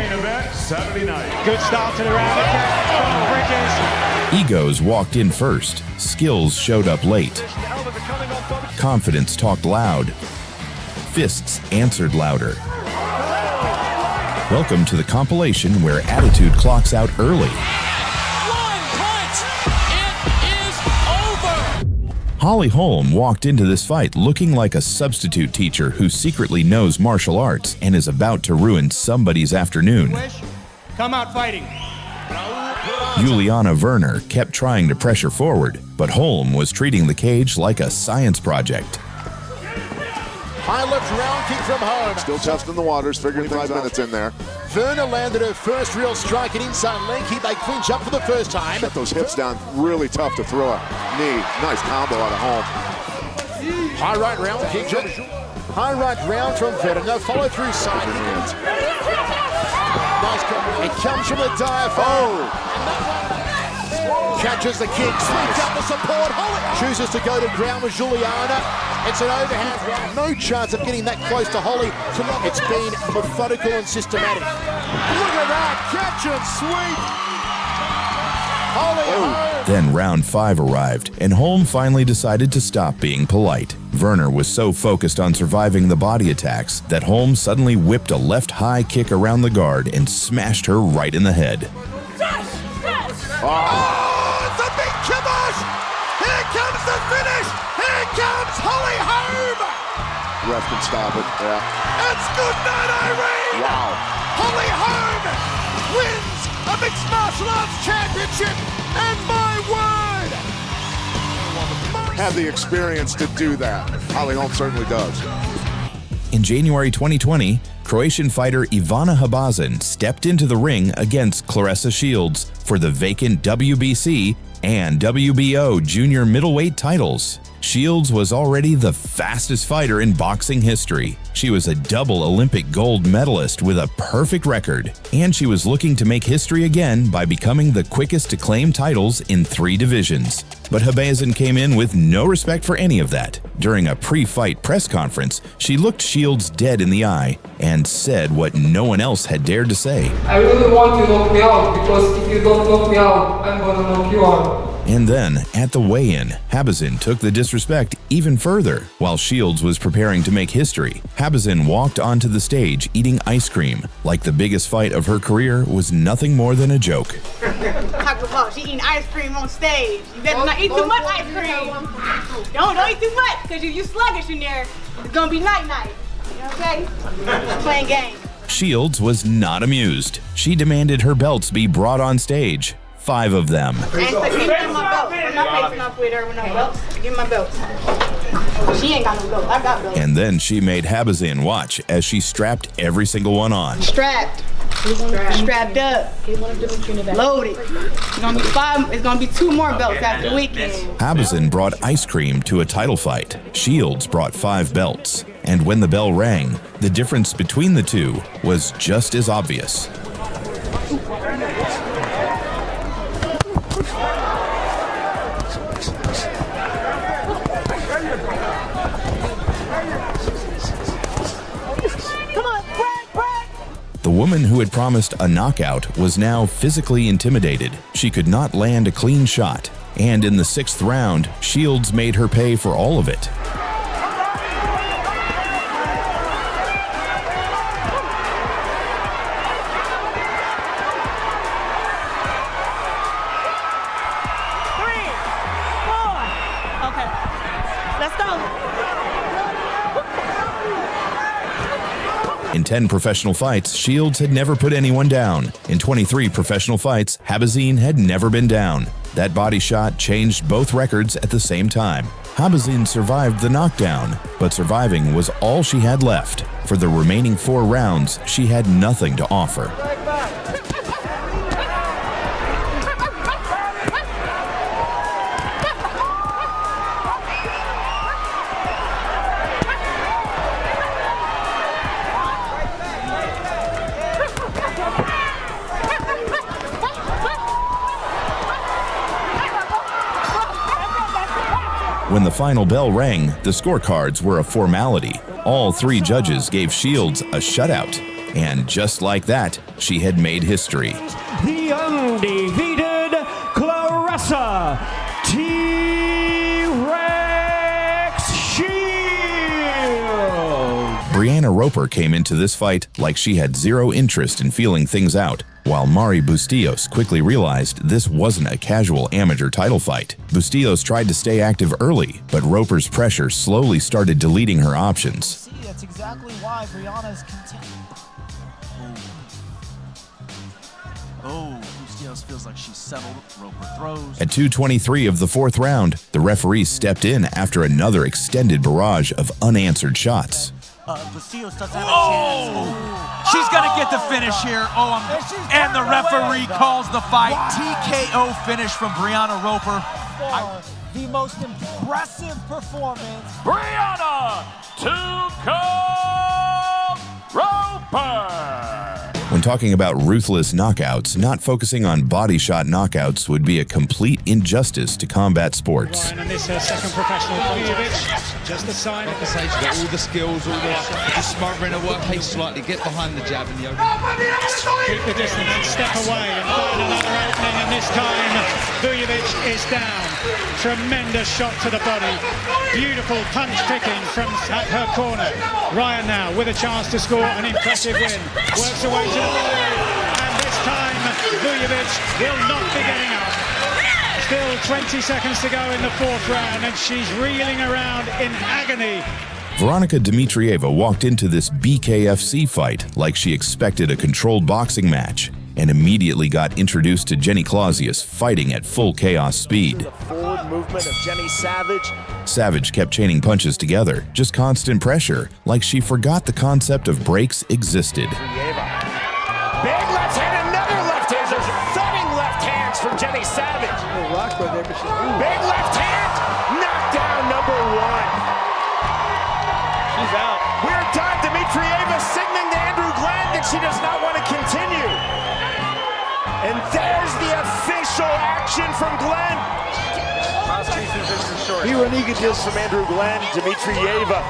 main event Saturday night. Good start to the round again from Bridges. Egos walked in first. Skills showed up late. Confidence talked loud. Fists answered louder. Welcome to the compilation where attitude clocks out early. 1 punch! It is over! Holly Holm walked into this fight looking like a substitute teacher who secretly knows martial arts and is about to ruin somebody's afternoon. Come out fighting. Juliana Werner kept trying to pressure forward, but Holm was treating the cage like a science project. High left round kick from Holm. Still testing the waters, figuring 5 minutes in there. Werner landed her first real strike at inside leg kick. They clinch up for the first time. Got those hips down, really tough to throw a knee. Nice combo out of Holm. High right round kick. High right round from Werner. No follow through side. Nice combo. It comes from the diaphragm. Catches the kick, sweeps up the support. Holly chooses to go to ground with Juliana. It's an overhand round. No chance of getting that close to Holly. It's been methodical and systematic. Look at that, catch and sweep. Holly Holm. Then round 5 arrived, and Holm finally decided to stop being polite. Werner was so focused on surviving the body attacks that Holm suddenly whipped a left high kick around the guard and smashed her right in the head. Oh, it's a big kibosh! Here comes the finish! Here comes Holly Holm! Ref can stop it, yeah. It's good night, Irene! Wow. Holly Holm wins a mixed martial arts championship, and my word! Have the experience to do that. Holly Holm certainly does. In January 2020, Croatian fighter Ivana Habazin stepped into the ring against Claressa Shields for the vacant WBC and WBO junior middleweight titles. Shields was already the fastest fighter in boxing history. She was a double Olympic gold medalist with a perfect record, and she was looking to make history again by becoming the quickest to claim titles in 3 divisions. But Habazin came in with no respect for any of that. During a pre-fight press conference, she looked Shields dead in the eye and said what no one else had dared to say. I really want you to knock me out, because if you don't knock me out, I'm gonna knock you out. And then, at the weigh-in, Habazin took the disrespect even further. While Shields was preparing to make history, Habazin walked onto the stage eating ice cream, like the biggest fight of her career was nothing more than a joke. Talk about she eating ice cream on stage. You better not eat too much ice cream. Don't eat too much, because you sluggish in there. It's gonna be night-night. Okay? Playing games. Shields was not amused. She demanded her belts be brought on stage. 5 of them. Give me my belt. I'm not facing off with her with no belts. Give me my belts. She ain't got no belts. I got belts. And then she made Habazin watch as she strapped every single one on. Strapped up. Loaded. It's gonna be 5. It's gonna be 2 more belts after the weekend. Habazin brought ice cream to a title fight. Shields brought 5 belts. And when the bell rang, the difference between the two was just as obvious. The woman who had promised a knockout was now physically intimidated. She could not land a clean shot, and in the 6th round, Shields made her pay for all of it. In 10 professional fights, Shields had never put anyone down. In 23 professional fights, Habazin had never been down. That body shot changed both records at the same time. Habazin survived the knockdown, but surviving was all she had left. For the remaining 4 rounds, she had nothing to offer. When the final bell rang, the scorecards were a formality. All 3 judges gave Shields a shutout. And just like that, she had made history. The undefeated Claressa T-Rex Shields. Brianna Roper came into this fight like she had zero interest in feeling things out, while Mari Bustillos quickly realized this wasn't a casual amateur title fight. Bustillos tried to stay active early, but Roper's pressure slowly started deleting her options. See, that's exactly why Brianna's continuing. Oh, Bustillos feels like she's settled. Roper throws. At 2:23 of the fourth round, the referee stepped in after another extended barrage of unanswered shots. Bustillos doesn't have a chance. She's going to get the finish here. And the referee calls the fight. TKO finish from Brianna Roper. The most impressive performance. Brianna Roper. When talking about ruthless knockouts, not focusing on body shot knockouts would be a complete injustice to combat sports. Ryan, and this her second professional Vujovic. Just a sign at the stage. She's got all the skills, all the just smothering her work pace slightly, get behind the jab and the open. Keep the distance and step away and find another opening, and this time Vujovic is down. Tremendous shot to the body. Beautiful punch kicking from her corner. Ryan now with a chance to score an impressive win. Works away to the body, and this time Vujovic will not be getting up. Still 20 seconds to go in the fourth round, and she's reeling around in agony. Veronika Dmitrieva walked into this BKFC fight like she expected a controlled boxing match, and immediately got introduced to Jenny Clausius fighting at full chaos speed. The forward movement of Jenny Savage. Savage kept chaining punches together, just constant pressure, like she forgot the concept of breaks existed. Big left hand, another left hand. There's thudding left hands from Jenny Savage. Big left hand, knockdown number one. She's out. Weird time, Dmitrieva signaling to Andrew Glenn that she does not want to continue. And there's the official action from Glenn. Here an egotist from Andrew Glenn. Dmitrieva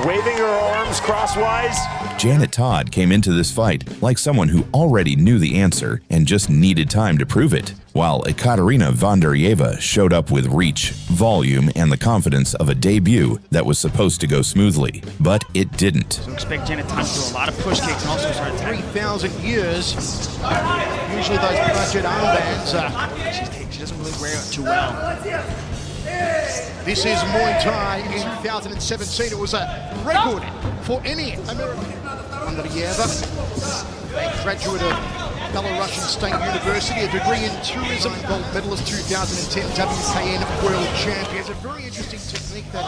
waving her arms crosswise. Janet Todd came into this fight like someone who already knew the answer and just needed time to prove it, while Ekaterina Vondaryeva showed up with reach, volume, and the confidence of a debut that was supposed to go smoothly. But it didn't. So expect Janet Todd to do a lot of push kicks and also start attacking. 3,000 years. Usually those budget armbands She doesn't really wear it too well. This is Muay Thai in 2017. It was a record for any American. Vondaryeva, a graduate of Belarusian State University, a degree in tourism, gold medalist 2010 WKN World Champion. It's a very interesting technique that...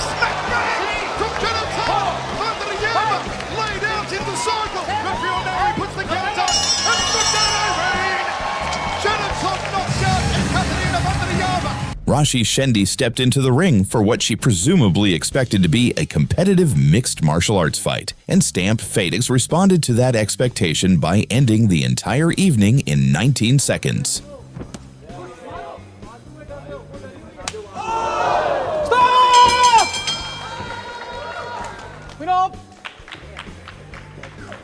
Smackdown from Janet Todd. Vondaryeva laid out in the circle. Referee puts the count on. And Janet Todd knocks out Ekaterina Vondaryeva. Rashi Shendi stepped into the ring for what she presumably expected to be a competitive mixed martial arts fight, and Stamp Fadex responded to that expectation by ending the entire evening in 19 seconds. Stop!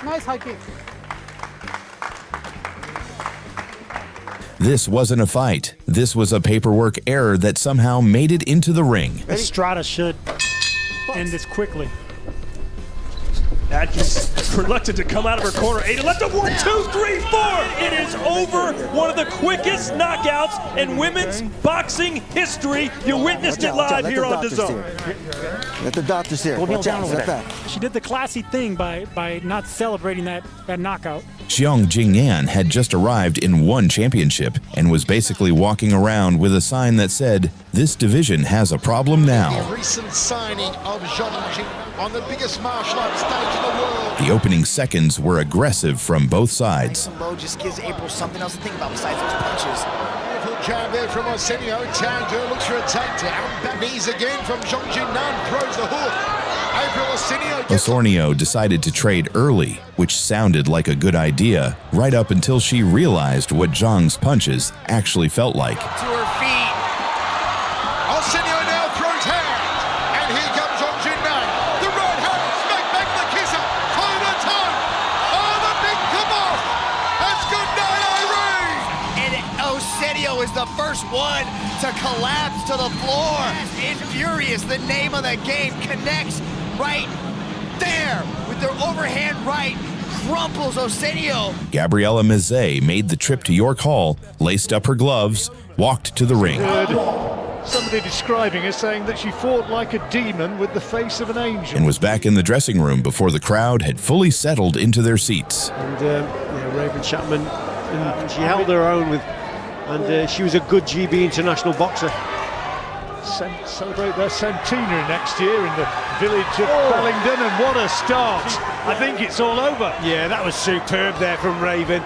Nice high kick. This wasn't a fight. This was a paperwork error that somehow made it into the ring. Estrada should end this quickly. Atkins reluctant to come out of her corner. Ada left up 1, 2, 3, 4. It is over. One of the quickest knockouts in women's boxing history. You witnessed it live here on DAZN. Let the doctors here. Watch out, step back. She did the classy thing by not celebrating that knockout. Xiong Jingyan had just arrived in one championship and was basically walking around with a sign that said, "This division has a problem now." The recent signing of Xiong Jing on the biggest martial arts stage in the world. The opening seconds were aggressive from both sides. Low just gives April something else to think about besides those punches. Beautiful jab there from Arsenio. Tango looks for a takedown. Back knees again from Xiong Jingyan. Throws the hook. April Arsenio. Osornio decided to trade early, which sounded like a good idea, right up until she realized what Zhang's punches actually felt like. To her feet. Arsenio now throws hands. And here comes Xiong Jingyan. The right hand one to collapse to the floor. Infurious, the name of the game, connects right there with their overhand right, crumples Osenio. Gabriella Mezet made the trip to York Hall, laced up her gloves, walked to the ring. Somebody describing her saying that she fought like a demon with the face of an angel. And was back in the dressing room before the crowd had fully settled into their seats. And Raven Chapman, and she held her own with, and she was a good GB international boxer. Celebrate their centenary next year in the village of Bellingdon, and what a start. I think it's all over. Yeah, that was superb there from Raven.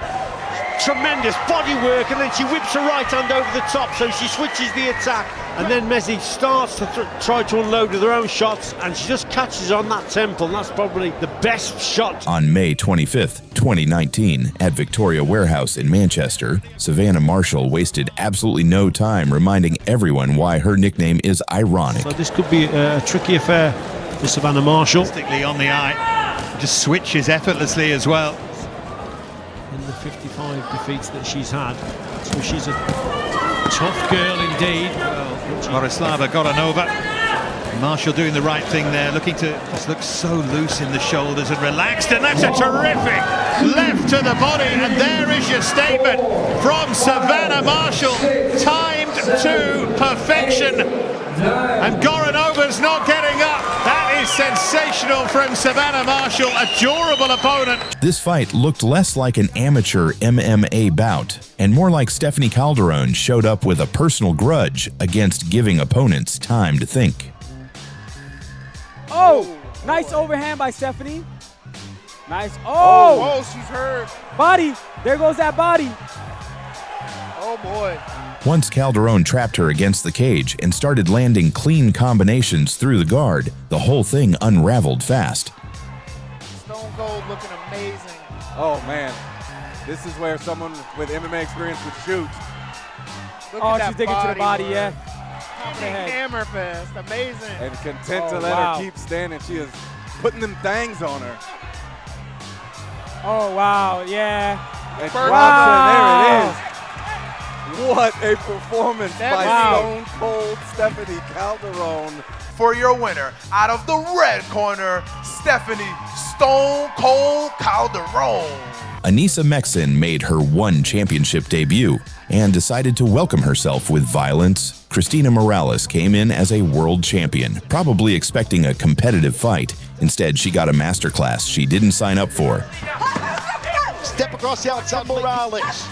Tremendous body work, and then she whips her right hand over the top, so she switches the attack, and then Messi starts to try to unload with her own shots, and she just catches on that temple, and that's probably the best shot. On May 25th, 2019, at Victoria Warehouse in Manchester, Savannah Marshall wasted absolutely no time reminding everyone why her nickname is ironic. So this could be a tricky affair for Savannah Marshall. Fantastically on the eye, just switches effortlessly as well. In the 55 defeats that she's had, so she's a tough girl indeed. Borislava got an over. Marshall doing the right thing there, looking to just look so loose in the shoulders and relaxed, and that's a terrific left to the body, and there is your statement from Savannah Marshall, timed to perfection, and Goranova's not getting up. That is sensational from Savannah Marshall, a durable opponent. This fight looked less like an amateur MMA bout and more like Stephanie Calderon showed up with a personal grudge against giving opponents time to think. Oh, nice overhand by Stephanie. Nice. Oh, she's hurt. Body. There goes that body. Oh, boy. Once Calderon trapped her against the cage and started landing clean combinations through the guard, the whole thing unraveled fast. Stone Cold looking amazing. Oh, man. This is where someone with MMA experience would shoot. Oh, she's digging to the body, yeah. Hammer fist, amazing. And content to let her keep standing. She is putting them things on her. Oh, wow, yeah. And there it is. What a performance by Stone Cold Stephanie Calderon. For your winner, out of the red corner, Stephanie Stone Cold Calderon. Anissa Mexen made her one championship debut and decided to welcome herself with violence. Christina Morales came in as a world champion, probably expecting a competitive fight. Instead, she got a masterclass she didn't sign up for. Step across the outside, Morales.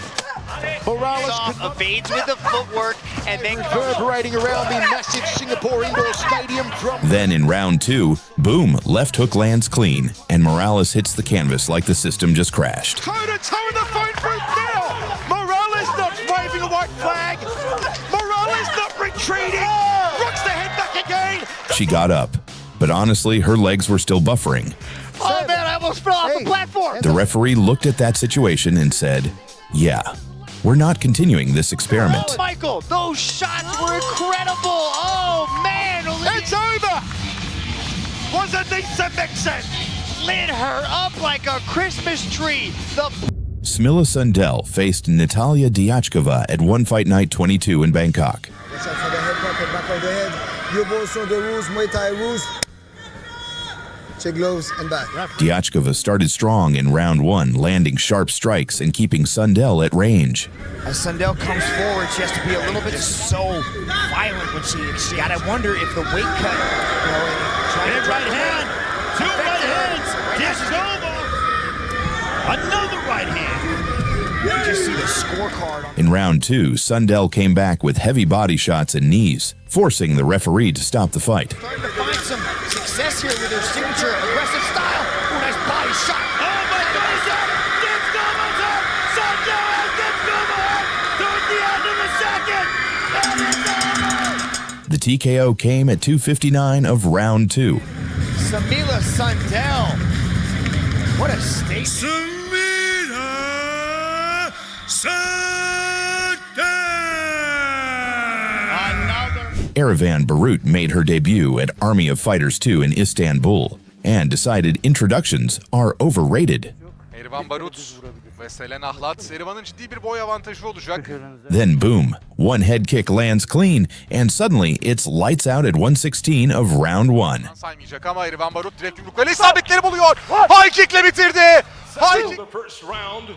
Morales evades with the footwork and then reverberating around the massive Singapore indoor stadium drum. Then in round two, boom, left hook lands clean, and Morales hits the canvas like the system just crashed. Toe-to-toe in the fight booth now! Morales not waving a white flag! Morales not retreating! Rocks the head back again! She got up, but honestly, her legs were still buffering. Oh man, I almost fell off the platform! The referee looked at that situation and said, yeah, we're not continuing this experiment. Oh, Michael, those shots were incredible! Oh man! It's over! Was Anissa Mexen lit her up like a Christmas tree! Smilla Sundell faced Natalia Diachkova at One Fight Night 22 in Bangkok. Watch out for the head pocket, back of the head. You both know the rules, Muay Thai rules. Check gloves and back. Diachkova started strong in round one, landing sharp strikes and keeping Sundell at range. As Sundell comes forward, she has to be a little bit so violent when she had. I wonder if the weight cut, and right hand, two right hands, Diachkova, another right hand. You just see the scorecard. In round two, Sundell came back with heavy body shots and knees, forcing the referee to stop the fight. Starting to find some success here with her signature aggressive style. Ooh, nice body shot. Oh my God, Diachkova's up! Sundell has Diachkova towards the end of the second, and it's over! The TKO came at 2:59 of round two. Smilla Sundell. What a statement. Erivan Barut made her debut at Army of Fighters 2 in Istanbul and decided introductions are overrated. Erivan Barut ve Selen Ahlat. Erivan'ın ciddi bir boy avantajı olacak. Then boom, one head kick lands clean, and suddenly it's lights out at 116 of round 1. Saymayacak ama Erivan Barut direkt yumruklarıyla isabetleri buluyor. High kick'le bitirdi. High kick. The first round,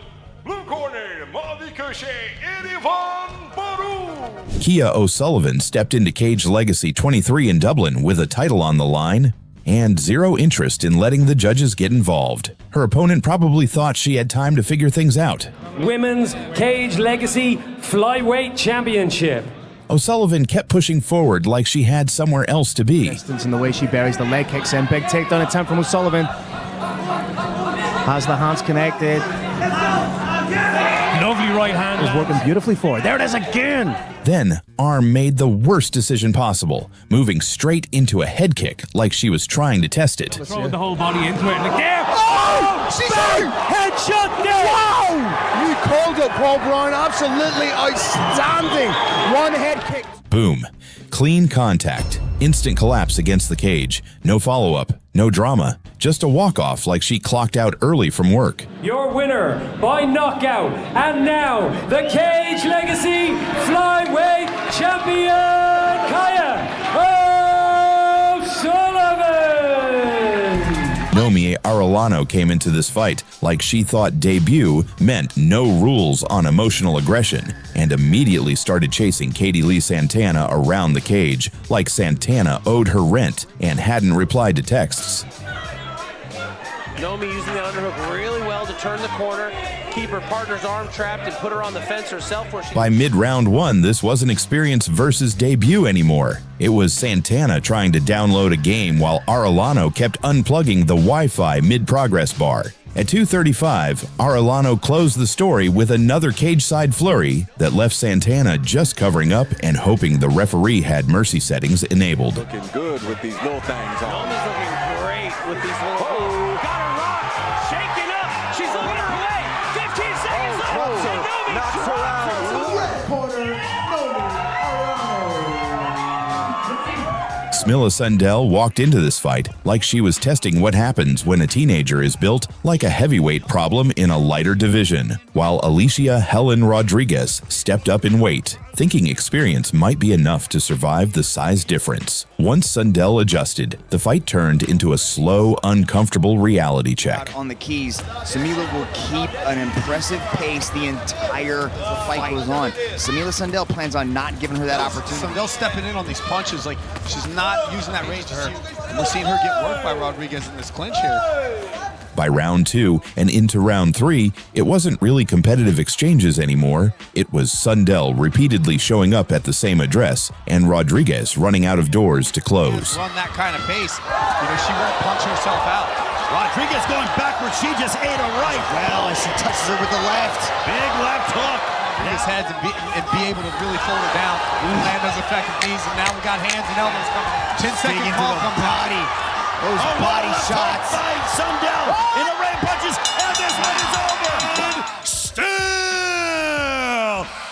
blue corner, mavi köşe, Erivan Barut. Kia O'Sullivan stepped into Cage Legacy 23 in Dublin with a title on the line and zero interest in letting the judges get involved. Her opponent probably thought she had time to figure things out. Women's Cage Legacy Flyweight Championship. O'Sullivan kept pushing forward like she had somewhere else to be. Distance and the way she buries the leg kicks in. Big takedown attempt from O'Sullivan. Has the hands connected. Lovely right hand. Is working beautifully for her. There it is again. Then, Arm made the worst decision possible, moving straight into a head kick like she was trying to test it. Throwing the whole body into it. Like, there! Oh! She's Bang! Headshot there! Wow! You called it, Paul Brown. Absolutely outstanding. One head kick. Boom. Clean contact. Instant collapse against the cage. No follow-up. No drama. Just a walk-off like she clocked out early from work. Your winner by knockout, and now the Cage Legacy Flyweight Champion, Kaya O'Sullivan! Nomi Arellano came into this fight like she thought debut meant no rules on emotional aggression and immediately started chasing Katie Lee Santana around the cage like Santana owed her rent and hadn't replied to texts. Nomi using the underhook really well to turn the corner, keep her partner's arm trapped, and put her on the fence herself. Where she By mid-round 1, this wasn't Experience versus debut anymore. It was Santana trying to download a game while Arellano kept unplugging the Wi-Fi mid-progress bar. At 2:35, Arellano closed the story with another cage-side flurry that left Santana just covering up and hoping the referee had mercy settings enabled. Looking good with these little things on. Nomi's looking great with these little. Oh, got her rocked, shaking up. She's looking her way. 15 seconds left. drops her, Nomi knocks her drops out. Red corner, Smilla Sundell walked into this fight like she was testing what happens when a teenager is built like a heavyweight problem in a lighter division, while Alicia Helen Rodriguez stepped up in weight, thinking Experience might be enough to survive the size difference. Once Sundell adjusted, the fight turned into a slow, uncomfortable reality check. On the keys, Smilla will keep an impressive pace the entire fight goes on. Smilla Sundell plans on not giving her that opportunity. Sundell stepping in on these punches like she's not using that range to her. And we're seeing her get worked by Rodriguez in this clinch here. By round 2 and into round 3, it wasn't really competitive exchanges anymore. It was Sundell repeatedly showing up at the same address and Rodriguez running out of doors to close. Run that kind of pace, she won't punch herself out. Rodriguez going backwards, she just ate a right. Well, as she touches her with the left. Big left hook. His head and be able to really fold it down. Land those effective knees, and now we got hands and elbows coming in. 10-second call comes body. Those body shots. Fight, Sundell in the rain punches, and this one is over. And still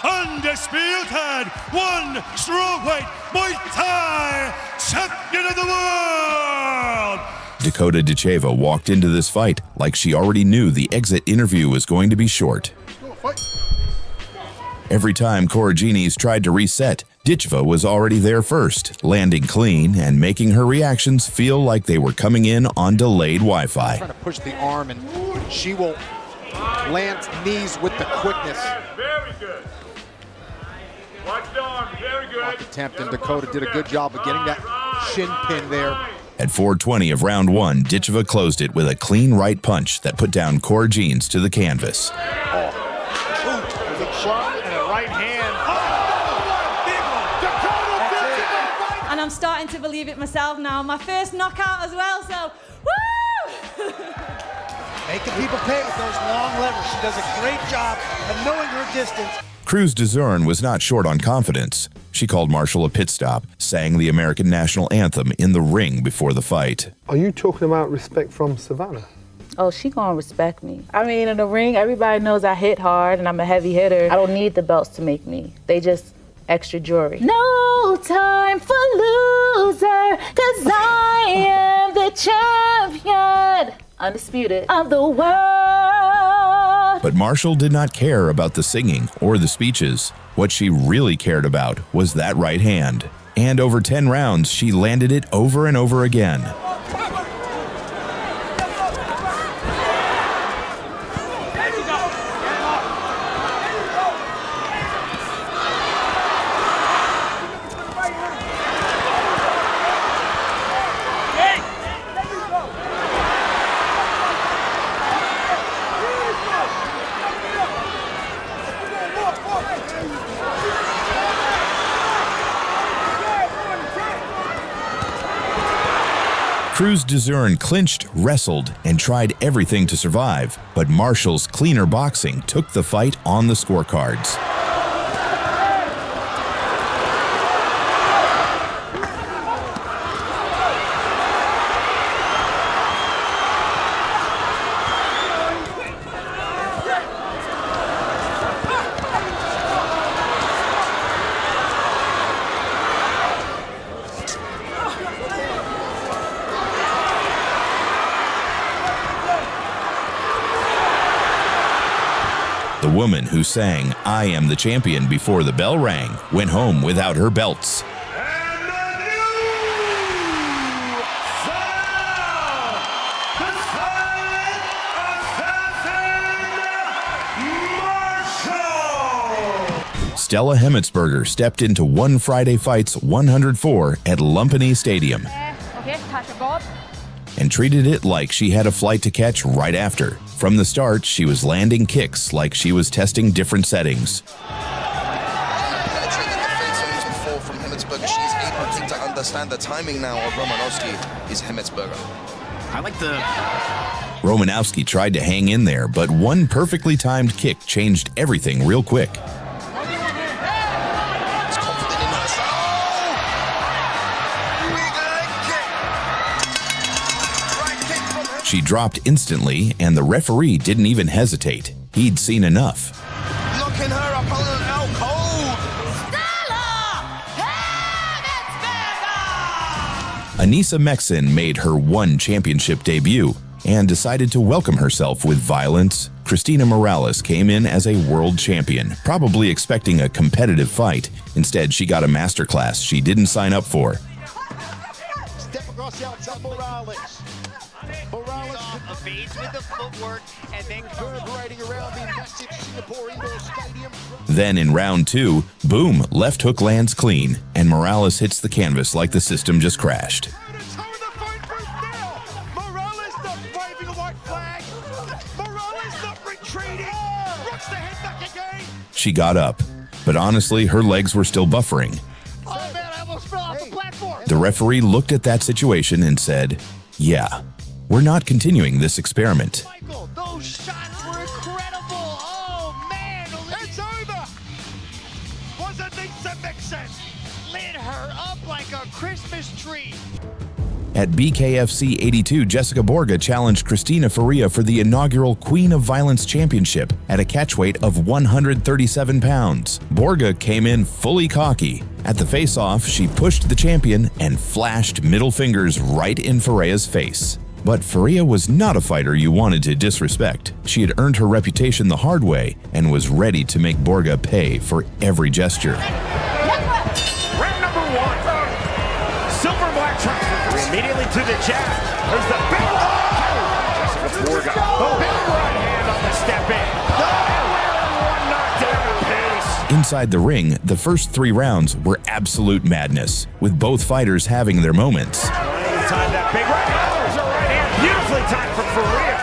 undisputed one strawweight Muay Thai champion of the world. Dakota Decheva walked into this fight like she already knew the exit interview was going to be short. Every time Corrigines tried to reset, Decheva was already there first, landing clean and making her reactions feel like they were coming in on delayed Wi-Fi. Trying to push the arm, and she will land knees with the quickness. Very good. Watch the arm, very good. Attempt, and Dakota did a good job of getting that shin pin there. At 4:20 of round 1, Decheva closed it with a clean right punch that put down Corrigines to the canvas. And I'm starting to believe it myself now. My first knockout as well, so woo! Making people pay with those long levers. She does a great job of knowing her distance. Cruz DeZorn was not short on confidence. She called Marshall a pit stop, sang the American national anthem in the ring before the fight. Are you talking about respect from Savannah? Oh, she gonna respect me. I mean, in the ring, everybody knows I hit hard and I'm a heavy hitter. I don't need the belts to make me. They just extra jewelry. No time for loser, 'cause I am the champion, undisputed, of the world. But Marshall did not care about the singing or the speeches. What she really cared about was that right hand. And over 10 rounds, she landed it over and over again. Cruz Dezurn clinched, wrestled, and tried everything to survive, but Marshall's cleaner boxing took the fight on the scorecards. The woman who sang "I Am the Champion" before the bell rang went home without her belts. Stella Hemmetsberger stepped into One Friday Fights 104 at Lumpinee Stadium and treated it like she had a flight to catch right after. From the start, she was landing kicks like she was testing different settings. From Hemmetsberger, she's able to understand the timing now of Romanowski is Hemmetsberger. I like the... Romanowski tried to hang in there, but one perfectly timed kick changed everything real quick. She dropped instantly, and the referee didn't even hesitate. He'd seen enough. Locking her opponent out cold. Anissa Meksen made her one championship debut and decided to welcome herself with violence. Christina Morales came in as a world champion, probably expecting a competitive fight. Instead, she got a masterclass she didn't sign up for. Step across the outside, Morales. Morales evades with the footwork and then reverberating around the massive Singapore indoor stadium. Then in round 2, boom, left hook lands clean, and Morales hits the canvas like the system just crashed. Morales not waving a white flag. Morales not retreating. Rocks the head back again. She got up, but honestly, her legs were still buffering. Oh man, I almost fell off the platform. The referee looked at that situation and said, "Yeah, we're not continuing this experiment." Michael, those shots were incredible. Oh man, it's over. Was Anissa Meksen lit her up like a Christmas tree. At BKFC 82, Jessica Borga challenged Cristina Faria for the inaugural Queen of Violence Championship at a catchweight of 137 pounds. Borga came in fully cocky. At the face-off, she pushed the champion and flashed middle fingers right in Faria's face. But Faria was not a fighter you wanted to disrespect. She had earned her reputation the hard way and was ready to make Borga pay for every gesture. Round number 1. Silver black transfer immediately to the jab. There's the big Jessica Borga. The big right hand on the step in. One knockdown apiece. Inside the ring, the first 3 rounds were absolute madness, with both fighters having their moments. Time that big right hand. There's a right hand. Beautifully timed from Faria.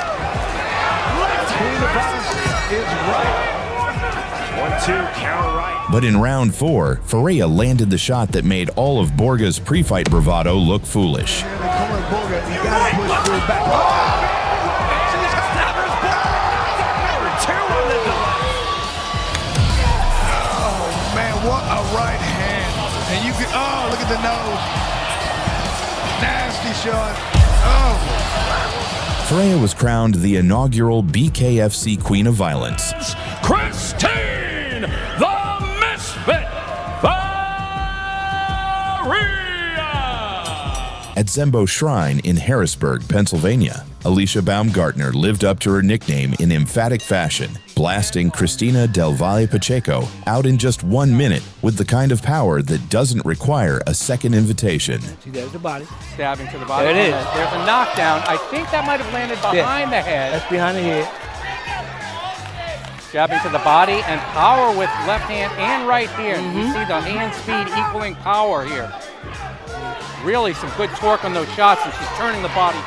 Left hand is right. 1-2, counter right. But in round 4, Faria landed the shot that made all of Borga's pre-fight bravado look foolish. Oh man, what a right hand. And you can, oh, look at the nose. Nasty shot. Oh. Faria was crowned the inaugural BKFC Queen of Violence. Christine, the Misfit Faria! At Zembo Shrine in Harrisburg, Pennsylvania. Alicia Baumgartner lived up to her nickname in emphatic fashion, blasting Cristina Del Valle Pacheco out in just 1 minute with the kind of power that doesn't require a second invitation. See, there's the body. Stabbing to the body. There it is. There's a knockdown. I think that might have landed behind the head. That's behind the head. Jabbing to the body and power with left hand and right here. You see the hand speed equaling power here. Really some good torque on those shots, and she's turning the body.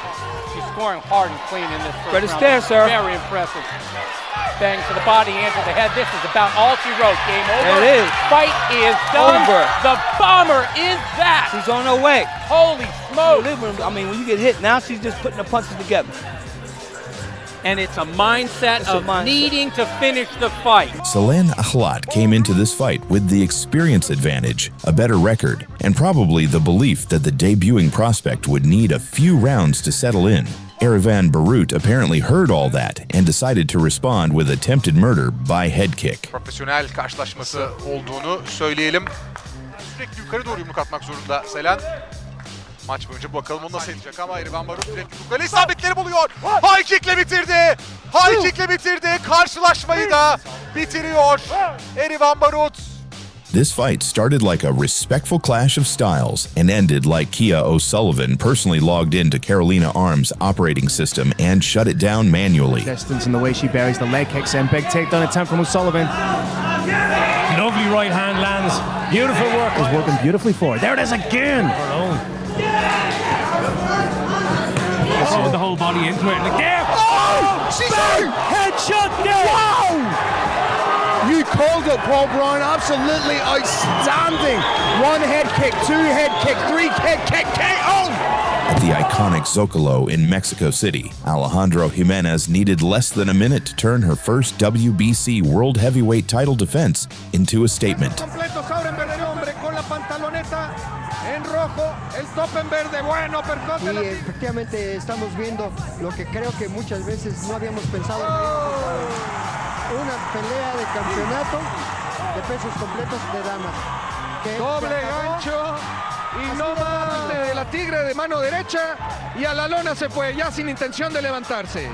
She's scoring hard and clean in this first Credit round. there, sir. Very impressive. Bang to the body and to the head. This is about all she wrote. Game over. There it is. Fight is done. Over. The bomber is that. She's on her way. Holy smoke. I mean, when you get hit, now she's just putting the punches together. And it's a mindset of needing to finish the fight. Selen Akhlat came into this fight with the experience advantage, a better record, and probably the belief that the debuting prospect would need a few rounds to settle in. Erivan Barut apparently heard all that and decided to respond with attempted murder by head kick. Profesyonel karşılaşması olduğunu söyleyelim. Sürekli yukarı doğru yumruk atmak zorunda Selen. Maç boyunca bakalım onu nasıl edecek ama Erivan Barut sürekli yukarı isabetleri buluyor. High kick'le bitirdi. High kick'le bitirdi. Karşılaşmayı da bitiriyor Erivan Barut. This fight started like a respectful clash of styles and ended like Kia O'Sullivan personally logged into Carolina Arms' operating system and shut it down manually. Distance in the way she buries the leg kicks in. Big takedown attempt from O'Sullivan. Lovely right hand lands. Beautiful work. Is working beautifully for her. There it is again. The whole body into it. Look there. Oh! She's out! Headshot there. Wow! You called it, Paul Bryan. Absolutely outstanding. 1 head kick, 2 head kick, 3 head kick, KO! At the iconic Zocalo in Mexico City, Alejandro Jimenez needed less than a minute to turn her first WBC World Heavyweight title defense into a statement. Y efectivamente estamos viendo lo que creo que muchas veces no habíamos pensado. Una pelea de campeonato de pesos completos de damas. Doble gancho y no más de la Tigre de mano derecha y a la lona se fue ya sin intención de levantarse.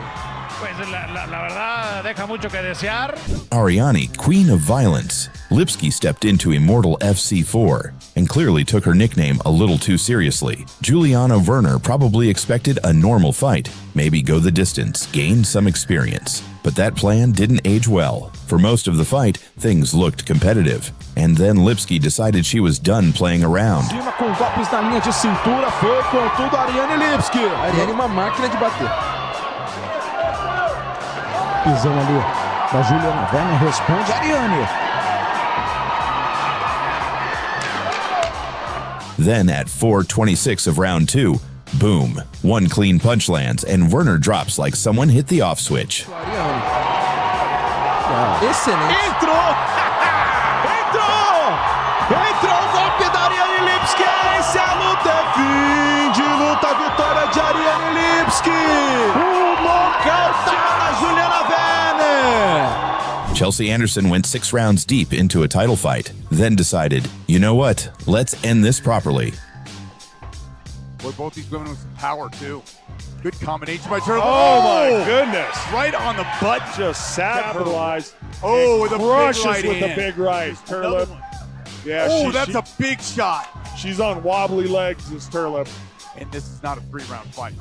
Pues la verdad deja mucho que desear. Ariane, queen of violence, Lipski stepped into Immortal FC4 and clearly took her nickname a little too seriously. Juliana Werner probably expected a normal fight, maybe go the distance, gain some experience. But that plan didn't age well. For most of the fight, things looked competitive. And then Lipski decided she was done playing around. Cima com golpes na linha de cintura, foi com tudo Ariane Lipski. Ariane uma máquina de bater. Pisão ali da Juliana Werner, responde Ariane. Then at 4:26 of round 2, boom, 1 clean punch lands and Werner drops like someone hit the off switch. Excelente. Entrou! Entrou o golpe da Ariane Lipski. Esse é a luta, é fim de luta, vitória de Ariane Lipski. Nocauteada da Juliana Werner. Chelsea Anderson went 6 rounds deep into a title fight, then decided, you know what, let's end this properly. Boy, both these women with some power, too. Good combination by Turtle. Oh, my goodness. Right on the butt. Just capitalized. Oh, with a crushes big right with hand. the big right. Turlip. Yeah, oh, that's a big shot. She's on wobbly legs, this Turlip. And this is not a 3-round fight.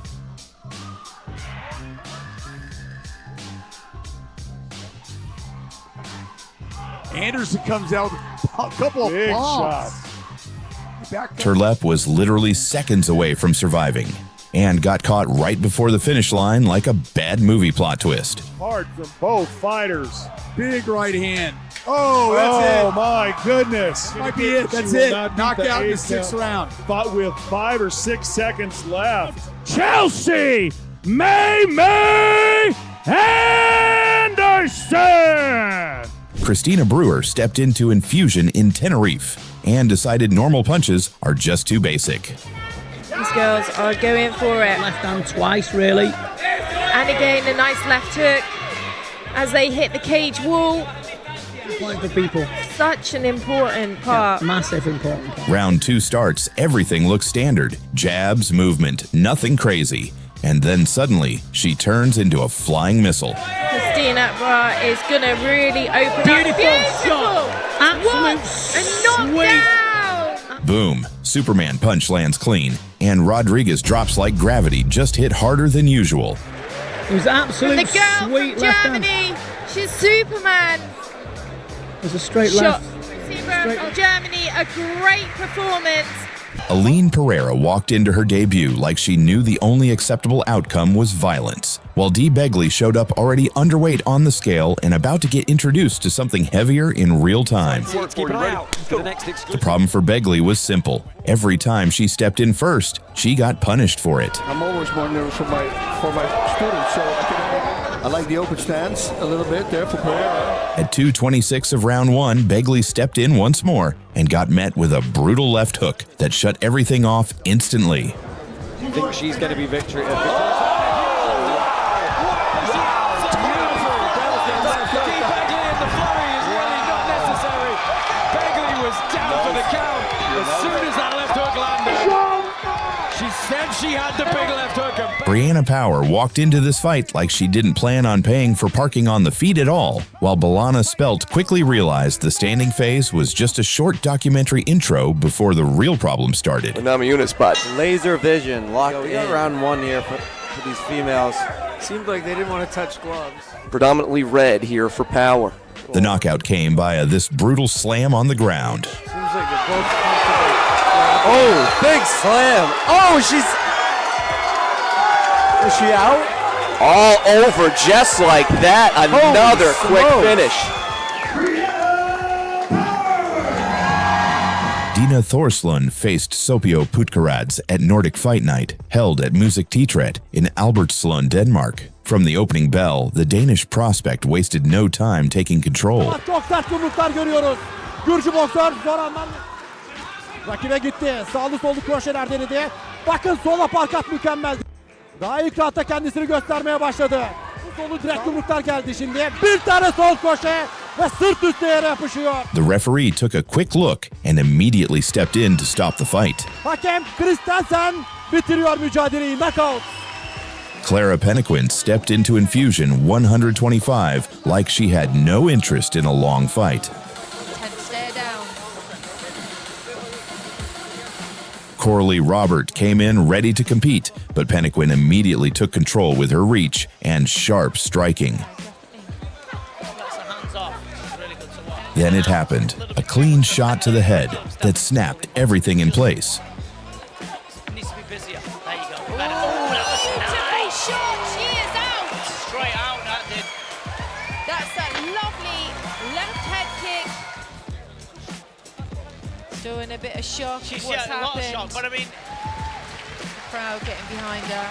Anderson comes out with a couple big of shots. Turlep was literally seconds away from surviving and got caught right before the finish line like a bad movie plot twist. Hard from both fighters. Big right hand. Oh, that's it. Oh, my goodness. Might be it. That's it. Knockout in the 6th round. Fought with 5 or 6 seconds left. Chelsea May Anderson! Christina Brewer stepped into Infusion in Tenerife and decided normal punches are just too basic. These girls are going for it. Left hand twice, really. And again, a nice left hook as they hit the cage wall. Point for people. Such an important part. Yeah, massive important part. Round 2 starts, everything looks standard. Jabs, movement, nothing crazy. and then suddenly she turns into a flying missile. Christina Bra is gonna really open Beautiful up. shot. What? Absolute A knockdown. Boom, Superman punch lands clean, and Rodriguez drops like gravity, just hit harder than usual. It was absolute The girl sweet from left Germany. hand. She's Superman. It was a straight Shot. left. Superman from Germany, a great performance. Aline Pereira walked into her debut like she knew the only acceptable outcome was violence, while Dee Begley showed up already underweight on the scale and about to get introduced to something heavier in real time. The problem for Begley was simple. Every time she stepped in first, she got punished for it. I'm always more nervous for my students, so I like the open stance a little bit there for Pereira. At 2:26 of round one, Begley stepped in once more and got met with a brutal left hook that shut everything off instantly. I think she's going to be victory. She had the big left hook. Brianna Power walked into this fight like she didn't plan on paying for parking on the feet at all, while Balana Spelt quickly realized the standing phase was just a short documentary intro before the real problem started. And I'm a unit spot. Laser vision locked in. We got round one here for these females. Seemed like they didn't want to touch gloves. Predominantly red here for Power. The knockout came via this brutal slam on the ground. Seems like they're both comfortable. Oh, big slam. Oh, is she out? All over just like that. Another quick finish. Dina Thorslund faced Sopio Putkarads at Nordic Fight Night, held at Music Teatret in Albertslund, Denmark. From the opening bell, the Danish prospect wasted no time taking control. Çok sert yumruklar görüyoruz. Gürcü boksör zor anlar. Rakibe gitti. Sağlı sollu kroşeler denedi. Bakın sol aparkat mükemmel. Daha ilk rahatta kendisini göstermeye başladı. Bu solu direkt yumruklar geldi şimdi. Bir tane sol kroşe ve sırt üstü yere yapışıyor. The referee took a quick look and immediately stepped in to stop the fight. Hakem Christensen bitiriyor mücadeleyi. Knockout. Clara Pennequin stepped into Infusion 125 like she had no interest in a long fight. Corley Robert came in ready to compete, but Pennequin immediately took control with her reach and sharp striking. Then it happened, a clean shot to the head that snapped everything in place. Doing a bit of shock. She's What's a lot of happened? shock, but I mean, The crowd getting behind her.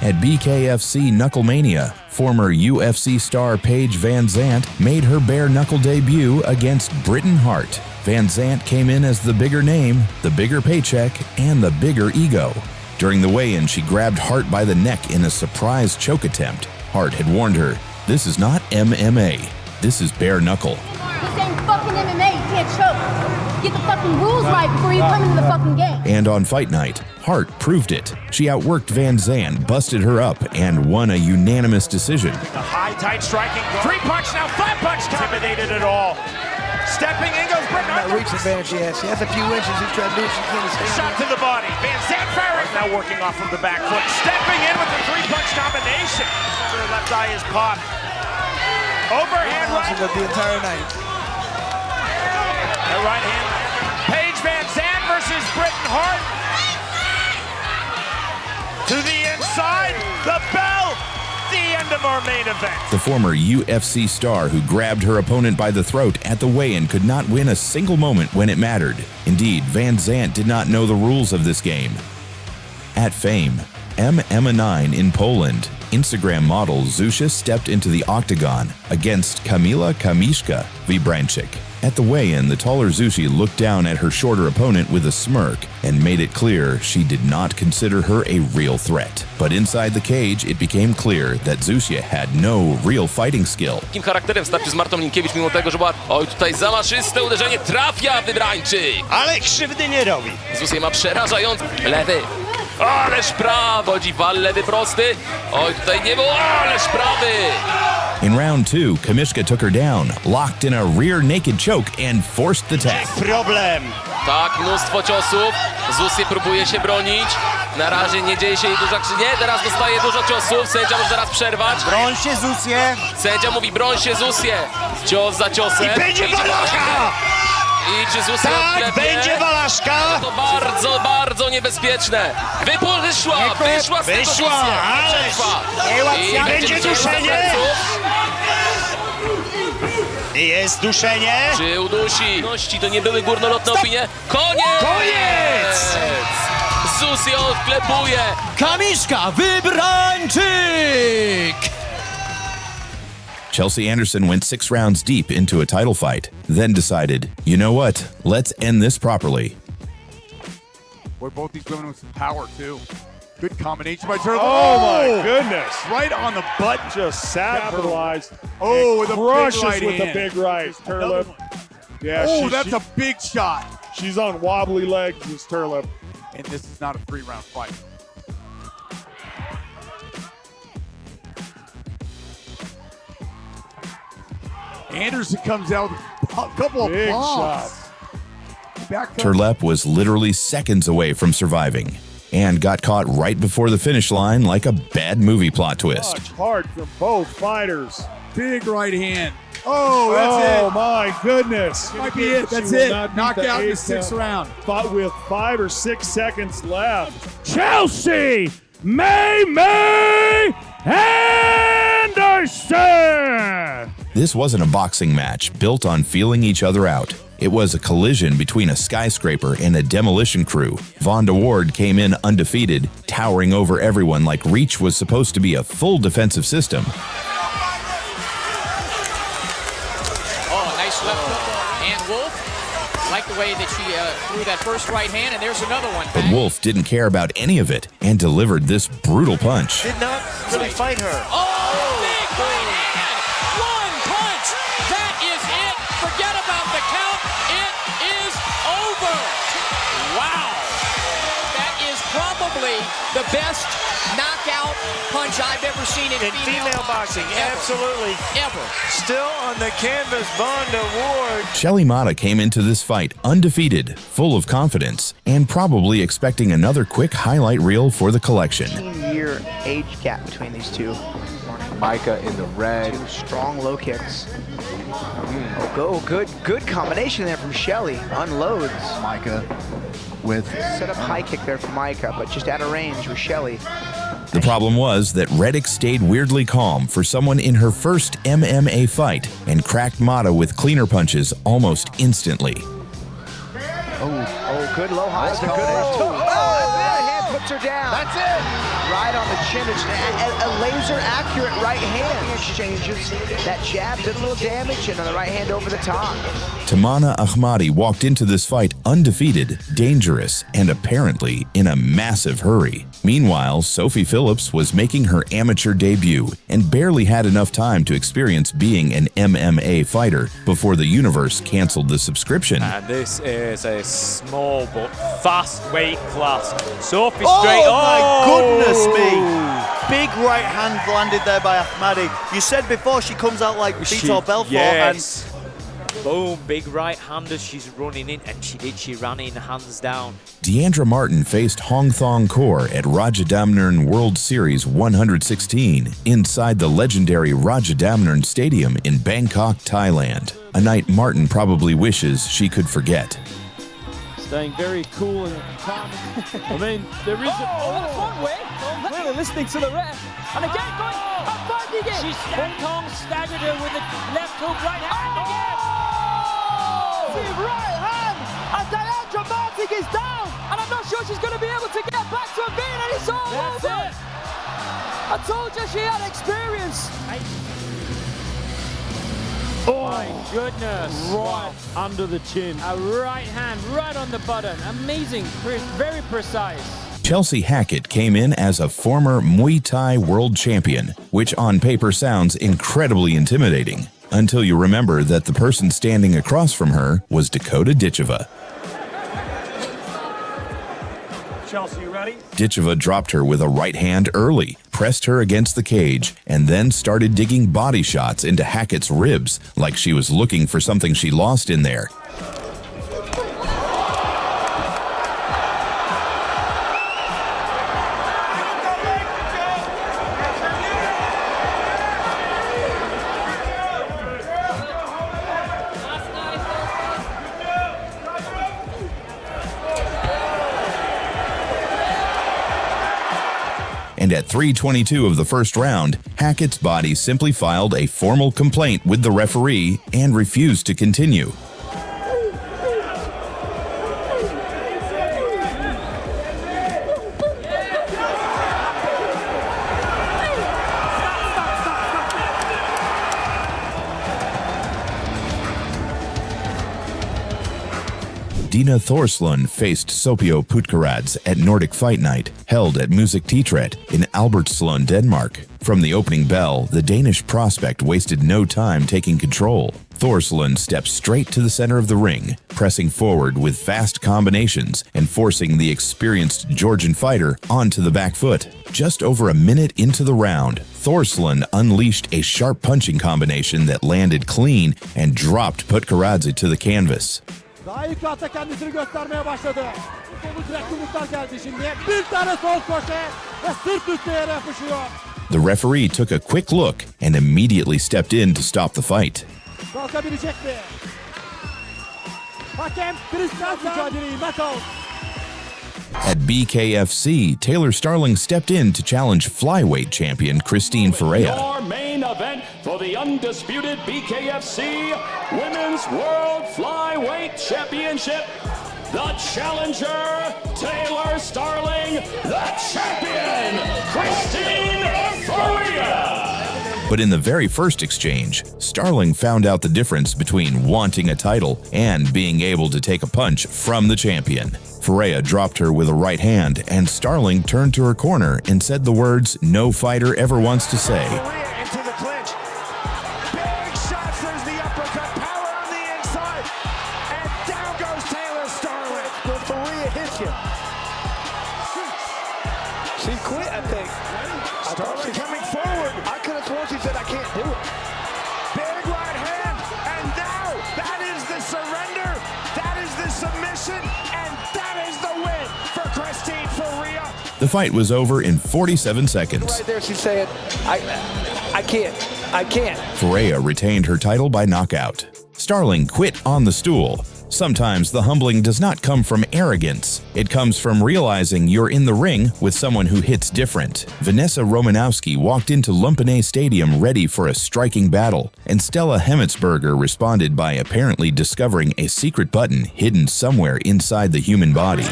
At BKFC Knucklemania, former UFC star Paige Van Zandt made her bare knuckle debut against Britain Hart. Van Zandt came in as the bigger name, the bigger paycheck, and the bigger ego. During the weigh-in, she grabbed Hart by the neck in a surprise choke attempt. Hart had warned her, "This is not MMA, this is bare knuckle." This ain't fucking MMA. You can't choke. Get the fucking rules right before you come into the fucking game. And on fight night, Hart proved it. She outworked Van Zandt, busted her up, and won a unanimous decision. The high, tight striking. 3-punch now, 5-punch. Intimidated at all. Stepping in goes Britain Hart. That reach advantage she has. She has a few inches. She's trying to do it. She can't stay. Shot to the body. Van Zandt firing. Now working off of the back foot. Stepping in with the 3-punch combination. Her left eye is popped. Overhand right. The entire night. The right hand. Paige Van Zandt versus Britain Hart. To the inside. The bell. The end of our main event. The former UFC star who grabbed her opponent by the throat at the weigh-in could not win a single moment when it mattered. Indeed, Van Zandt did not know the rules of this game. At Fame, MMA9 in Poland, Instagram model Zusia stepped into the octagon against Kamila Kamishka Vibrancic. At the weigh-in, the taller Zushi looked down at her shorter opponent with a smirk and made it clear she did not consider her a real threat. But inside the cage, it became clear that Zusia had no real fighting skill. Takim charakterem w starciu z Martą Linkiewicz, mimo tego, że była... Oj, tutaj zamaszyste uderzenie, trafia Wybrańczyk! Ale krzywdy nie robi. Zusia ma przerażający lewy. Ależ prawy. Chodzi wal lewy prosty. Oj, tutaj nie było. Ależ prawy. In round 2, Kamishka took her down, locked in a rear naked choke, and forced the tap. Problem. Tak, mnóstwo ciosów. Zusie próbuje się bronić. Na razie nie dzieje się jej dużo. Nie, teraz dostaje dużo ciosów. Sędzia może zaraz przerwać. Broń się, Zusie. Sędzia mówi, broń się, Zusie. Cios za ciosem. I będzie walaszka! I czy Zusie Tak, odklepie? będzie walaszka! To bardzo, bardzo niebezpieczne. Wyszła z tego Zusie. I będzie duszenie. Jest duszenie. Czy udusi? To nie były górnolotne opinie. Koniec! Zusie odklepuje. Kamishka, wybrańczyk! Chelsea Anderson went 6 rounds deep into a title fight, then decided, you know what, let's end this properly. Boy, both these women with some power, too. Good combination by Turtle. Oh, my goodness. Right on the butt. Just capitalized. Oh, with a crushes big right with hand. a big right. Turlip. Yeah, oh, that's a big shot. She's on wobbly legs, this Turlip. And this is not a 3-round fight. Anderson comes out with a couple of big bombs. Turlep was literally seconds away from surviving and got caught right before the finish line like a bad movie plot twist. Hard from both fighters. Big right hand. Oh, that's it. Oh, my goodness. Might be it. That's it. Knockout in the 6th round. Fought with 5 or 6 seconds left. Chelsea May Anderson! This wasn't a boxing match built on feeling each other out. It was a collision between a skyscraper and a demolition crew. Vonda Ward came in undefeated, towering over everyone like Reach was supposed to be a full defensive system. Oh, nice left hook. And Wolf, like the way that she threw that first right hand, and there's another one. But Wolf didn't care about any of it and delivered this brutal punch. Did not really fight her. Oh, big right hand! One punch! That is it! Forget about the count. It is over. Wow. That is probably the best knockout punch I've ever seen in female boxing. Absolutely. Ever. Still on the canvas, Vonda Ward. Shelly Mata came into this fight undefeated, full of confidence, and probably expecting another quick highlight reel for the collection. 15-year age gap between these two. Micah in the red. Two strong low kicks. Oh, good combination there from Shelly. Unloads. Micah with set up high kick there for Micah, but just out of range with Shelly. The problem was that Reddick stayed weirdly calm for someone in her first MMA fight and cracked Mata with cleaner punches almost instantly. Oh, good low high. That's a good one. That hand puts her down. That's it. Right on the chin. It's a laser accurate right hand exchanges. That jab did a little damage, and on the right hand over the top. Tamana Ahmadi walked into this fight undefeated, dangerous, and apparently in a massive hurry. Meanwhile, Sophie Phillips was making her amateur debut and barely had enough time to experience being an MMA fighter before the universe canceled the subscription. And this is a small but fast weight class. Sophie straight. Oh my goodness me! Big right hand landed there by Ahmadi. You said before she comes out like Vitor Belfort. Yes. Boom, big right hand as she's running in, and she ran in hands down. Deandra Martin faced Hong Thong Kaur at Rajadamnern World Series 116 inside the legendary Rajadamnern Stadium in Bangkok, Thailand. A night Martin probably wishes she could forget. Staying very cool and calm. I mean, there is that's one way. Really listening to the ref. And again, going up front again. Hong Kong staggered her with a left hook right hand again. Right hand. And Deandra Martin is down. And I'm not sure she's going to be able to get back to a beat. And it's all over. I told you she had experience. Oh my goodness. Right under the chin. A right hand right on the button. Amazing, very precise. Chelsea Hackett came in as a former Muay Thai world champion, which on paper sounds incredibly intimidating, until you remember that the person standing across from her was Dakota Ditcheva. Chelsea, you ready? Ditcheva dropped her with a right hand early, pressed her against the cage, and then started digging body shots into Hackett's ribs like she was looking for something she lost in there. And at 3:22 of the first round, Hackett's body simply filed a formal complaint with the referee and refused to continue. Dina Thorslund faced Sopio Puttkaradze at Nordic Fight Night, held at Music Tetret in Albertslund, Denmark. From the opening bell, the Danish prospect wasted no time taking control. Thorslund stepped straight to the center of the ring, pressing forward with fast combinations and forcing the experienced Georgian fighter onto the back foot. Just over a minute into the round, Thorslund unleashed a sharp punching combination that landed clean and dropped Puttkaradze to the canvas. Daha ilk hafta kendisini göstermeye başladı. Solu direkt yumruklar geldi şimdi. Bir tane sol koşe ve sırt üstü yere yapışıyor. The referee took a quick look and immediately stepped in to stop the fight. Kalkabilecek mi? Hakem Christian mücadeleyi knockout. At BKFC, Taylor Starling stepped in to challenge flyweight champion Christine Ferreira. Your main event for the undisputed BKFC Women's World Flyweight Championship. The challenger, Taylor Starling. The champion, Christine Ferreira. But in the very first exchange, Starling found out the difference between wanting a title and being able to take a punch from the champion. Ferreira dropped her with a right hand, and Starling turned to her corner and said the words no fighter ever wants to say. Into the clinch. Big shots. There's the uppercut. Power on the inside. And down goes Taylor Starling. But Ferreira hits you. She quit, I think. Starling coming forward. I could have sworn she said, I can't do it. Big right hand. And now that is the surrender. That is the submission. And that is the win for Christine Ferreira. The fight was over in 47 seconds. Right there, she's saying, I can't. Ferreira retained her title by knockout. Starling quit on the stool. Sometimes the humbling does not come from arrogance. It comes from realizing you're in the ring with someone who hits different. Vanessa Romanowski walked into Lumpenay Stadium ready for a striking battle, and Stella Hemmetsberger responded by apparently discovering a secret button hidden somewhere inside the human body.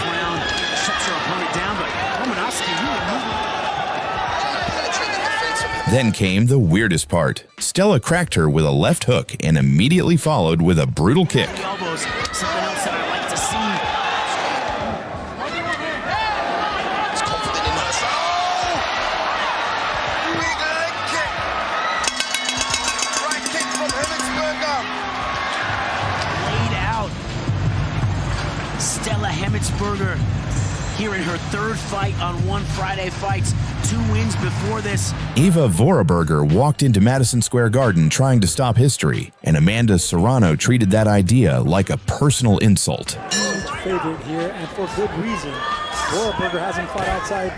Then came the weirdest part. Stella cracked her with a left hook and immediately followed with a brutal kick. Elbows, something else that I like to see. It's confident in herself. Big leg kick. Right kick from Hemmetsberger. Laid out. Stella Hemmetsberger here in her third fight on One Friday Fights. 2 wins before this. Eva Voraberger walked into Madison Square Garden trying to stop history, and Amanda Serrano treated that idea like a personal insult. Huge favorite here, and for good reason. Voraberger hasn't fought outside.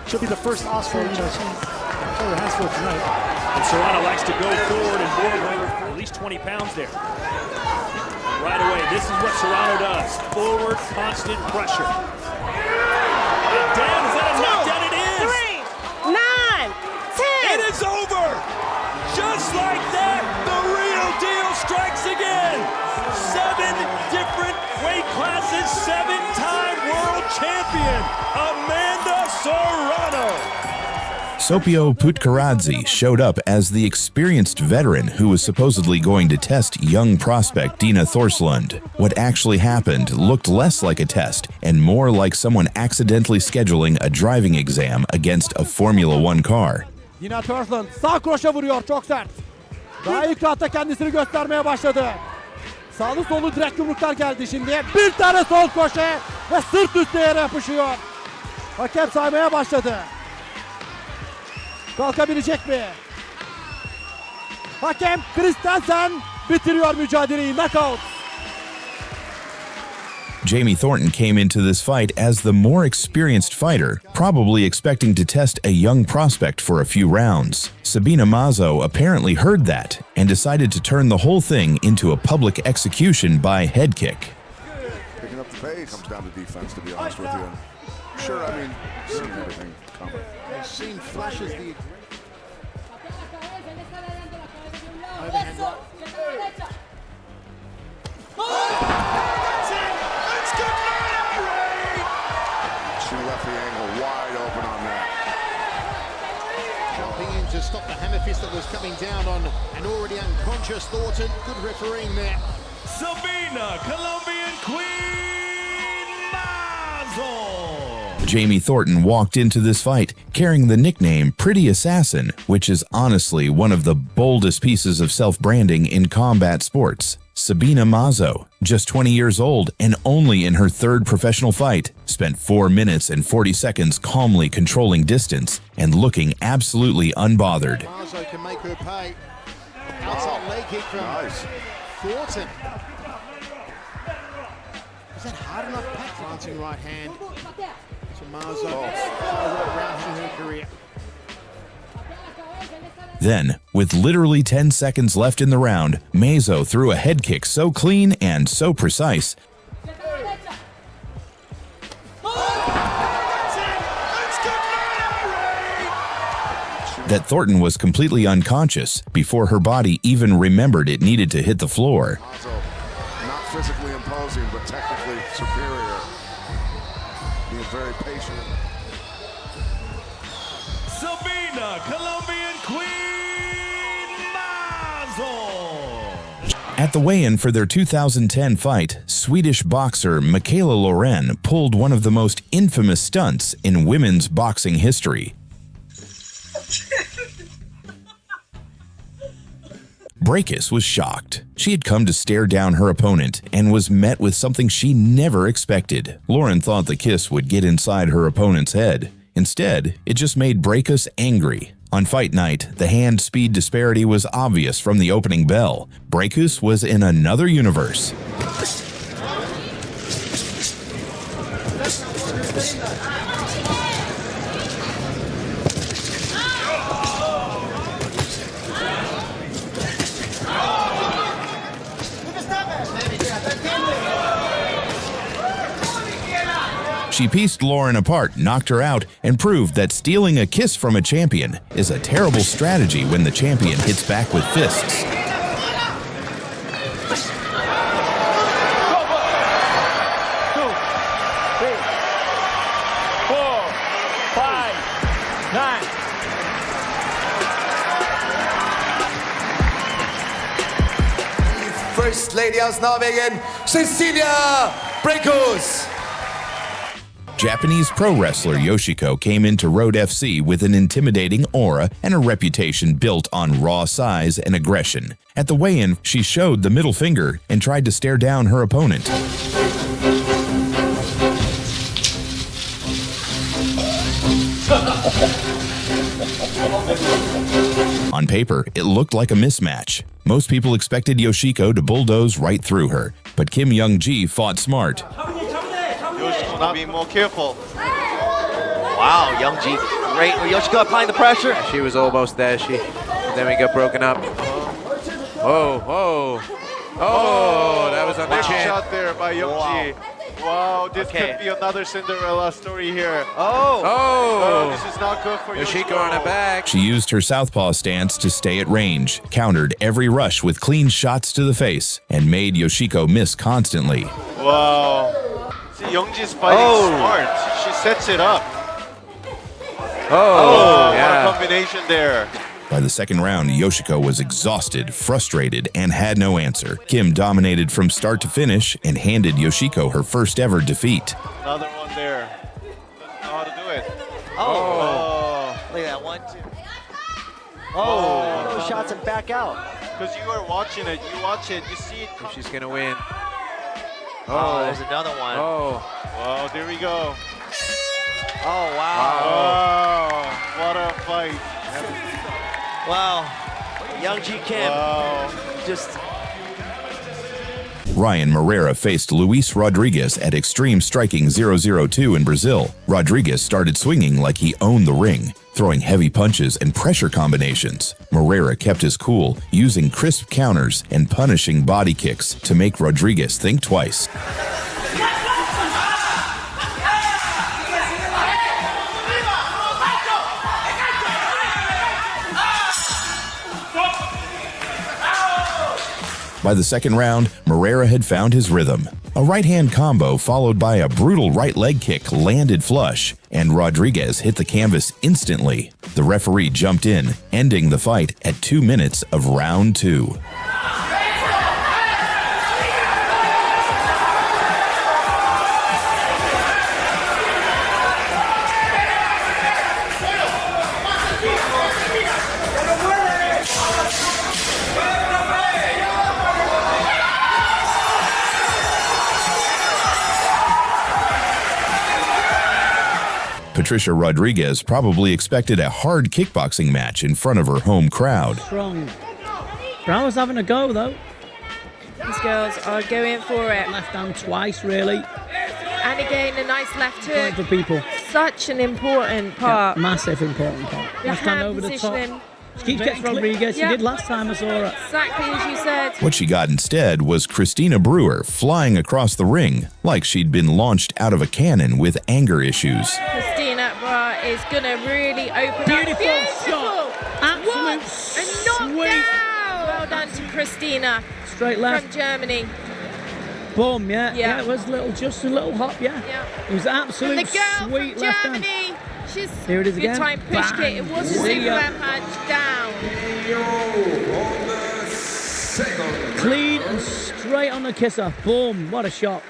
She'll be the first Oscar, she put her hands for tonight. And Serrano likes to go forward, and Voraberger at least 20 pounds there. And right away, this is what Serrano does. Forward, constant pressure. And down, is that a knockdown? It is! 9, 10. It is over! Just like that, the real deal strikes again! 7 different weight classes, 7-time world champion, Amanda Serrano! Sopio Puttkaradze showed up as the experienced veteran who was supposedly going to test young prospect Dina Thorslund. What actually happened looked less like a test and more like someone accidentally scheduling a driving exam against a Formula One car. Dina Thorslund sağ kroşe vuruyor çok sert. Daha ilk hafta kendisini göstermeye başladı. Sağlı solu direkt yumruklar geldi şimdi. Bir tane sol koşe ve sırt üstü yere yapışıyor. Hakem saymaya başladı. Kalkabilecek mi? Hakem Christensen bitiriyor mücadeleyi. Knockout. Jamie Thornton came into this fight as the more experienced fighter, probably expecting to test a young prospect for a few rounds. Sabina Mazo apparently heard that and decided to turn the whole thing into a public execution by head kick. Picking up the pace. Comes down to defense, to be honest with you. Sure, I mean, seen everything coming. They've seen flashes the She left the angle wide open on that. jumping in to stop the hammer fist that was coming down on an already unconscious Thornton. Good refereeing there. Sabina, Colombian Queen Mazo. Jamie Thornton walked into this fight carrying the nickname Pretty Assassin, which is honestly one of the boldest pieces of self-branding in combat sports. Sabina Mazo, just 20 years old and only in her third professional fight, spent 4 minutes and 40 seconds calmly controlling distance and looking absolutely unbothered. Mazo can make her pay. Outside leg kick from Thornton. Is that hard enough? Pat glancing right hand to Mazo. Round in her career. Then, with literally 10 seconds left in the round, Mazo threw a head kick so clean and so precise that Thornton was completely unconscious before her body even remembered it needed to hit the floor. Mazo, not physically imposing, but technically superior. Being very patient. Sabina, Colombian Queen Mazo. At the weigh-in for their 2010 fight, Swedish boxer Michaela Loren pulled one of the most infamous stunts in women's boxing history. Breakus was shocked. She had come to stare down her opponent and was met with something she never expected. Lauren thought the kiss would get inside her opponent's head. Instead, it just made Breakus angry. On fight night, the hand-speed disparity was obvious from the opening bell. Breakus was in another universe. She pieced Lauren apart, knocked her out, and proved that stealing a kiss from a champion is a terrible strategy when the champion hits back with fists. 2, 3, 4, 5, 9. First Lady aus Norwegen, Cecilia Breakus. Japanese pro wrestler Yoshiko came into Road FC with an intimidating aura and a reputation built on raw size and aggression. At the weigh-in, she showed the middle finger and tried to stare down her opponent. On paper, it looked like a mismatch. Most people expected Yoshiko to bulldoze right through her, but Kim Young-ji fought smart. Yoshiko not being more careful. Wow, Young-ji, great. Yoshiko applying the pressure. She was almost there, then we got broken up. Oh, that was on the Nice chin. shot there by Young-ji. Wow, this could be another Cinderella story here. This is not good for Yoshiko on her back. She used her southpaw stance to stay at range, countered every rush with clean shots to the face, and made Yoshiko miss constantly. Wow. See, Young-ji's fighting smart. She sets it up. What a combination there. By the second round, Yoshiko was exhausted, frustrated, and had no answer. Kim dominated from start to finish and handed Yoshiko her first ever defeat. Another one there. Doesn't know how to do it. Look at that, 1, 2. Those shots and back out. Because you are watching it, you watch it, you see it come. She's gonna win. There's another one. Well, there we go. Oh, wow. Oh, what a fight. Wow. Young G Kim. Wow. Just... Ryan Moreira faced Luis Rodriguez at Extreme Striking 002 in Brazil. Rodriguez started swinging like he owned the ring, throwing heavy punches and pressure combinations. Moreira kept his cool, using crisp counters and punishing body kicks to make Rodriguez think twice. By the second round, Moreira had found his rhythm. A right-hand combo followed by a brutal right leg kick landed flush, and Rodriguez hit the canvas instantly. The referee jumped in, ending the fight at 2 minutes of round 2. Patricia Rodriguez probably expected a hard kickboxing match in front of her home crowd. Strong. Brower's having a go, though. These girls are going for it. Left hand twice, really. And again, a nice left hook. For people. Such an important part. Yeah, massive important part. The left hand over positioning. the top. She keeps getting Rodriguez. She did last time I saw her. Exactly as you said. What she got instead was Christina Brewer flying across the ring like she'd been launched out of a cannon with anger issues. Christina Brewer is going to really open Beautiful up. shot. Absolute A knockdown. Well done to Christina. Straight left. From Germany. Boom, yeah. It was just a little hop, yeah. It was absolute and the girl sweet from left Germany. hand. She's Here it is good again. time push kick. It was a Superman punch down. Clean and straight on the kisser. Boom, what a shot.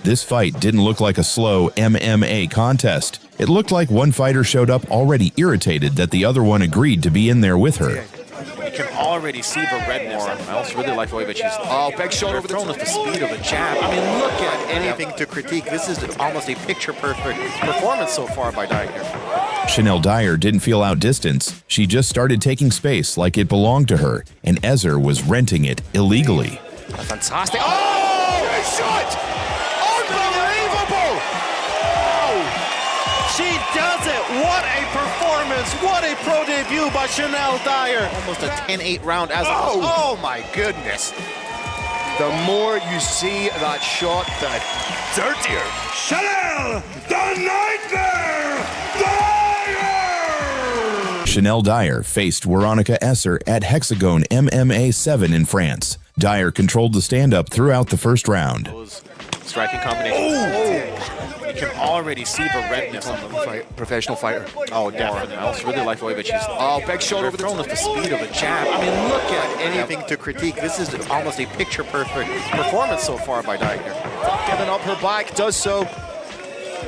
This fight didn't look like a slow MMA contest. It looked like one fighter showed up already irritated that the other one agreed to be in there with her. You can already see the redness. I also really like the way that she's big shot over the throne with the speed of a jab. I mean, look at anything to critique. This is almost a picture-perfect performance so far by Dyer. Chanel Dyer didn't feel outdistanced. She just started taking space like it belonged to her, and Ezer was renting it illegally. Fantastic. Oh, good shot! Unbelievable! She does it! What a performance! What a pro debut by Chanel Dyer! Almost a 10-8 round as oh my goodness! The more you see that shot, the dirtier. Chanel, the Nightmare Dyer! Chanel Dyer faced Veronica Esser at Hexagon MMA 7 in France. Dyer controlled the stand-up throughout the first round. Those striking combinations. You can already see the redness on the professional fighter. Oh, definitely. I also really like the way that she's big shot over the throne with the speed of a jab. I mean, look at anything to critique. This is almost a picture-perfect performance so far by Dyer. Giving up her back, does so.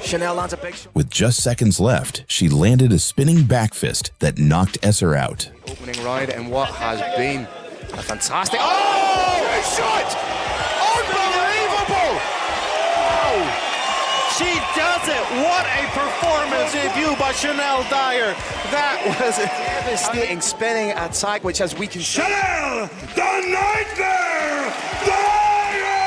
Chanel lands a big shot. With just seconds left, she landed a spinning back fist that knocked Esser out. Opening round and what has been a fantastic. Oh, good shot! Unbelievable! Oh! She does it! What a performance debut by Chanel Dyer. That was a devastating spinning attack, which has weakened. Chanel, the Nightmare Dyer!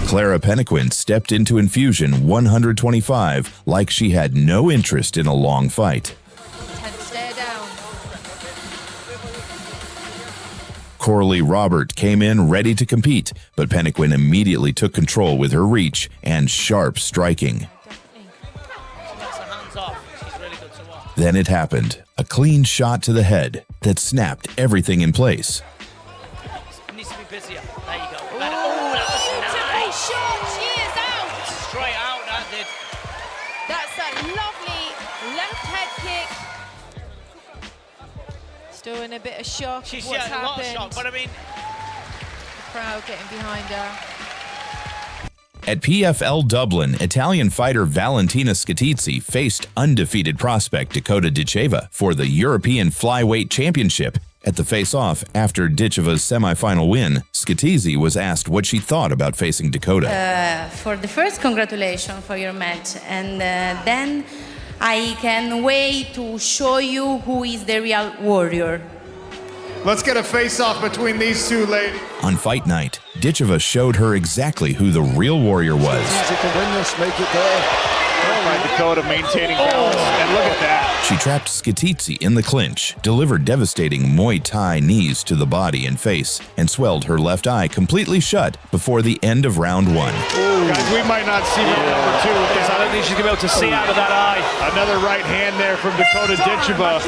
Clara Pennequin stepped into Infusion 125 like she had no interest in a long fight. Stare down. Coralie Robert came in ready to compete, but Pennequin immediately took control with her reach and sharp striking. Then it happened, a clean shot to the head that snapped everything in place. Needs to be busier. There you go. Oh, that was nice. Shot. She is out. Straight out, that did. That's a lovely left head kick. Still in a bit of shock. She's What's a lot of happened? shock, but I mean, Crowd getting behind her. At PFL Dublin, Italian fighter Valentina Scatizzi faced undefeated prospect Dakota Diceva for the European Flyweight Championship At the face-off, after Ditcheva's semifinal win, Skitisi was asked what she thought about facing Dakota. For the first, congratulations for your match, and then I can wait to show you who is the real warrior. Let's get a face-off between these two ladies. On fight night, Ditcheva showed her exactly who the real warrior was. Skitisi can win this, make it there. By Dakota maintaining balance, and look at that. She trapped Skitisi in the clinch, delivered devastating Muay Thai knees to the body and face, and swelled her left eye completely shut before the end of round 1. Guys, we might not see round number 2 with this. I don't think she's going to be able to see out of that eye. Another right hand there from Dakota Ditcheva,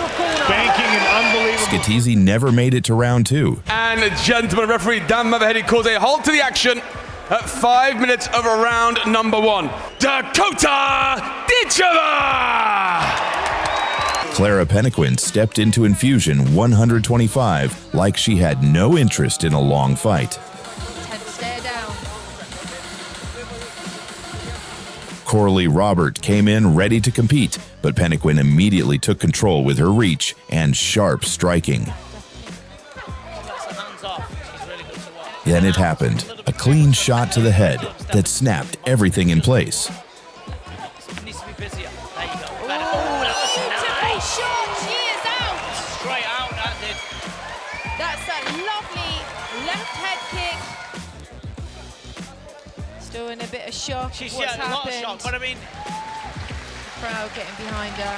banking an unbelievable... Skitisi never made it to round 2. And gentlemen, referee Dan Mavahedi calls a halt to the action at 5 minutes of round number 1. Dakota Ditcheva! Clara Penniquin stepped into Infusion 125 like she had no interest in a long fight. Stare down. Coralie Robert came in ready to compete, but Penniquin immediately took control with her reach and sharp striking. Then it happened, a clean shot to the head that snapped everything in place. Needs to be busier. There you go. Nice shot. She is out. Straight out, that did. That's a lovely left head kick. Still in a bit of shock. She's What's a lot of happened? shock, but I mean... Crowd getting behind her.